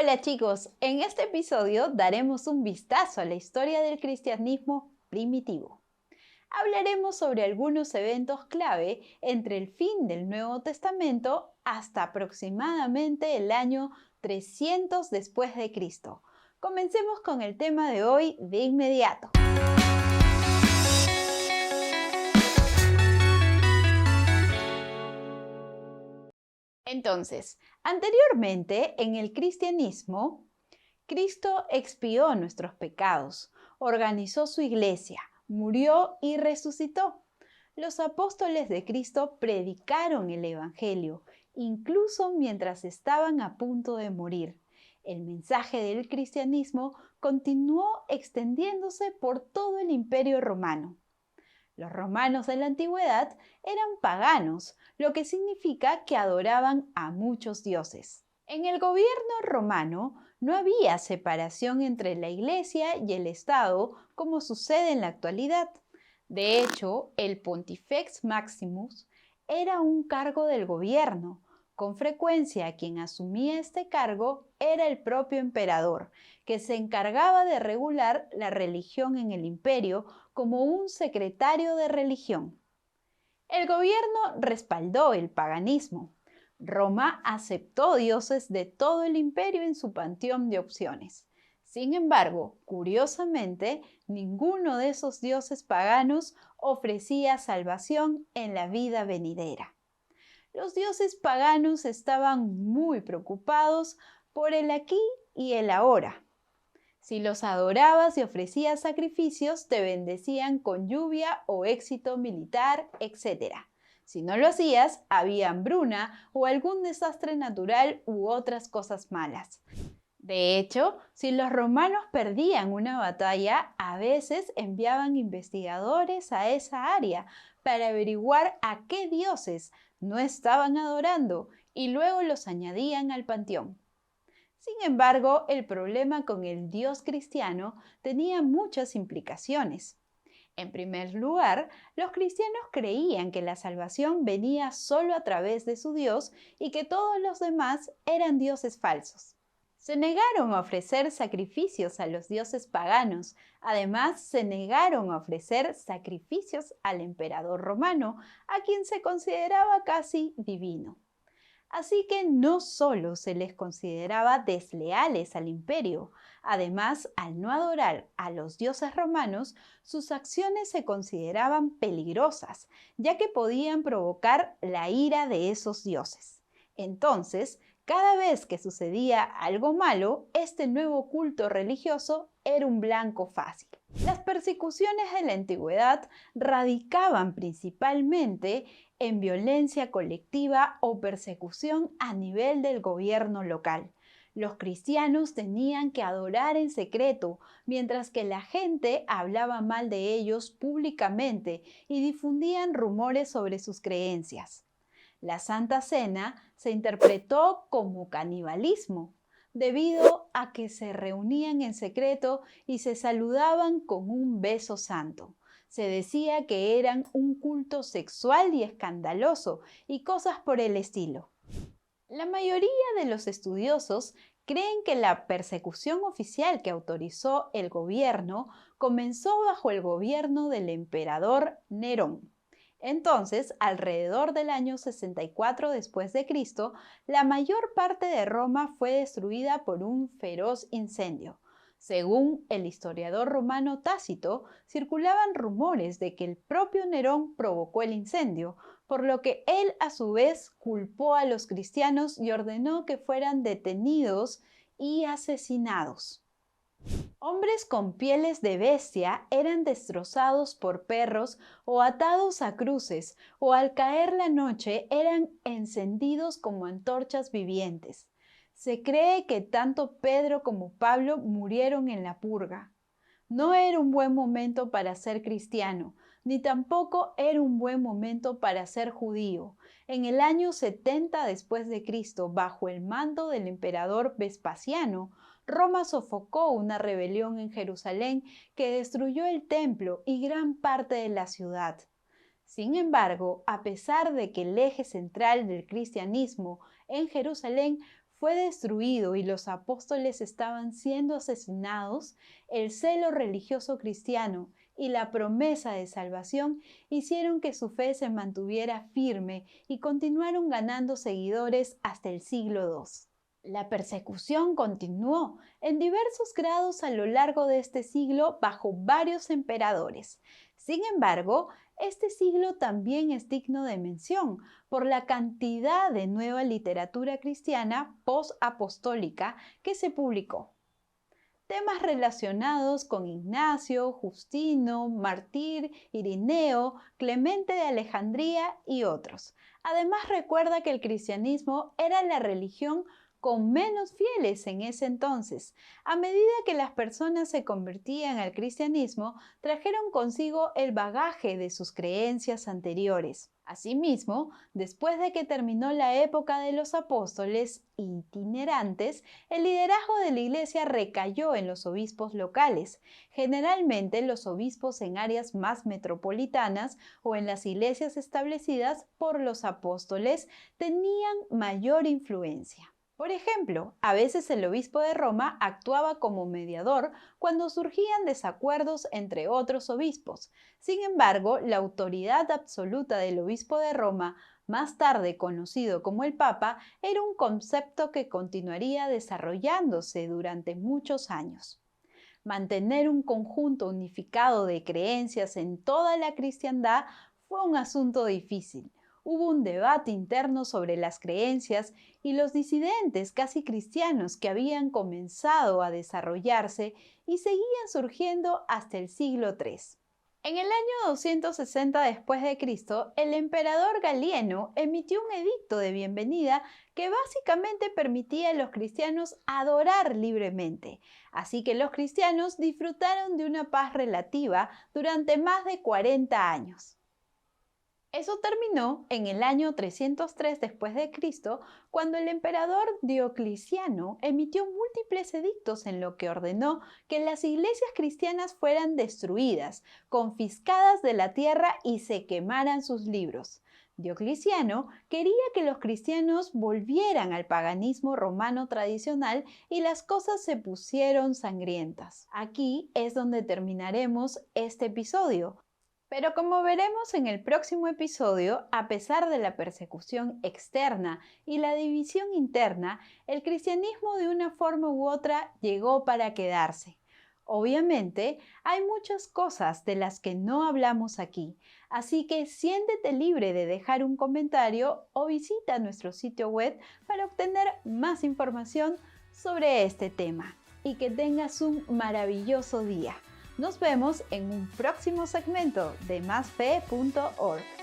Hola chicos, en este episodio daremos un vistazo a la historia del cristianismo primitivo. Hablaremos sobre algunos eventos clave entre el fin del Nuevo Testamento hasta aproximadamente el año 300 después de Cristo. Comencemos con el tema de hoy de inmediato. Entonces, anteriormente en el cristianismo, Cristo expió nuestros pecados, organizó su iglesia, murió y resucitó. Los apóstoles de Cristo predicaron el Evangelio, incluso mientras estaban a punto de morir. El mensaje del cristianismo continuó extendiéndose por todo el Imperio Romano. Los romanos de la antigüedad eran paganos, lo que significa que adoraban a muchos dioses. En el gobierno romano no había separación entre la Iglesia y el Estado como sucede en la actualidad. De hecho, el Pontifex Maximus era un cargo del gobierno. Con frecuencia quien asumía este cargo era el propio emperador, que se encargaba de regular la religión en el imperio como un secretario de religión. El gobierno respaldó el paganismo. Roma aceptó dioses de todo el imperio en su panteón de opciones. Sin embargo, curiosamente, ninguno de esos dioses paganos ofrecía salvación en la vida venidera. Los dioses paganos estaban muy preocupados por el aquí y el ahora. Si los adorabas y ofrecías sacrificios, te bendecían con lluvia o éxito militar, etc. Si no lo hacías, había hambruna o algún desastre natural u otras cosas malas. De hecho, si los romanos perdían una batalla, a veces enviaban investigadores a esa área para averiguar a qué dioses no estaban adorando y luego los añadían al panteón. Sin embargo, el problema con el Dios cristiano tenía muchas implicaciones. En primer lugar, los cristianos creían que la salvación venía solo a través de su Dios y que todos los demás eran dioses falsos. Se negaron a ofrecer sacrificios a los dioses paganos. Además, se negaron a ofrecer sacrificios al emperador romano, a quien se consideraba casi divino. Así que no solo se les consideraba desleales al imperio, además, al no adorar a los dioses romanos, sus acciones se consideraban peligrosas, ya que podían provocar la ira de esos dioses. Entonces, cada vez que sucedía algo malo, este nuevo culto religioso era un blanco fácil. Las persecuciones de la antigüedad radicaban principalmente en violencia colectiva o persecución a nivel del gobierno local. Los cristianos tenían que adorar en secreto, mientras que la gente hablaba mal de ellos públicamente y difundían rumores sobre sus creencias. La Santa Cena se interpretó como canibalismo, debido a que se reunían en secreto y se saludaban con un beso santo. Se decía que eran un culto sexual y escandaloso y cosas por el estilo. La mayoría de los estudiosos creen que la persecución oficial que autorizó el gobierno comenzó bajo el gobierno del emperador Nerón. Entonces, alrededor del año 64 después de Cristo, la mayor parte de Roma fue destruida por un feroz incendio. Según el historiador romano Tácito, circulaban rumores de que el propio Nerón provocó el incendio, por lo que él a su vez culpó a los cristianos y ordenó que fueran detenidos y asesinados. Hombres con pieles de bestia eran destrozados por perros o atados a cruces, o al caer la noche eran encendidos como antorchas vivientes. Se cree que tanto Pedro como Pablo murieron en la purga. No era un buen momento para ser cristiano, ni tampoco era un buen momento para ser judío. En el año 70 después de Cristo, bajo el mando del emperador Vespasiano, Roma sofocó una rebelión en Jerusalén que destruyó el templo y gran parte de la ciudad. Sin embargo, a pesar de que el eje central del cristianismo en Jerusalén fue destruido y los apóstoles estaban siendo asesinados, el celo religioso cristiano y la promesa de salvación hicieron que su fe se mantuviera firme y continuaron ganando seguidores hasta el siglo II. La persecución continuó en diversos grados a lo largo de este siglo bajo varios emperadores. Sin embargo, este siglo también es digno de mención por la cantidad de nueva literatura cristiana post-apostólica que se publicó. Temas relacionados con Ignacio, Justino, Martir, Irineo, Clemente de Alejandría y otros. Además, recuerda que el cristianismo era la religión con menos fieles en ese entonces. A medida que las personas se convertían al cristianismo, trajeron consigo el bagaje de sus creencias anteriores. Asimismo, después de que terminó la época de los apóstoles itinerantes, el liderazgo de la Iglesia recayó en los obispos locales, generalmente los obispos en áreas más metropolitanas o en las iglesias establecidas por los apóstoles tenían mayor influencia. Por ejemplo, a veces el obispo de Roma actuaba como mediador cuando surgían desacuerdos entre otros obispos. Sin embargo, la autoridad absoluta del obispo de Roma, más tarde conocido como el Papa, era un concepto que continuaría desarrollándose durante muchos años. Mantener un conjunto unificado de creencias en toda la cristiandad fue un asunto difícil. Hubo un debate interno sobre las creencias y los disidentes casi cristianos que habían comenzado a desarrollarse y seguían surgiendo hasta el siglo III. En el año 260 después de Cristo, el emperador Galieno emitió un edicto de bienvenida que básicamente permitía a los cristianos adorar libremente. Así que los cristianos disfrutaron de una paz relativa durante más de 40 años. Eso terminó en el año 303 después de Cristo, cuando el emperador Diocleciano emitió múltiples edictos en lo que ordenó que las iglesias cristianas fueran destruidas, confiscadas de la tierra y se quemaran sus libros. Diocleciano quería que los cristianos volvieran al paganismo romano tradicional y las cosas se pusieron sangrientas. Aquí es donde terminaremos este episodio. Pero como veremos en el próximo episodio, a pesar de la persecución externa y la división interna, el cristianismo de una forma u otra llegó para quedarse. Obviamente, hay muchas cosas de las que no hablamos aquí, así que siéntete libre de dejar un comentario o visita nuestro sitio web para obtener más información sobre este tema. Y que tengas un maravilloso día. Nos vemos en un próximo segmento de masfe.org.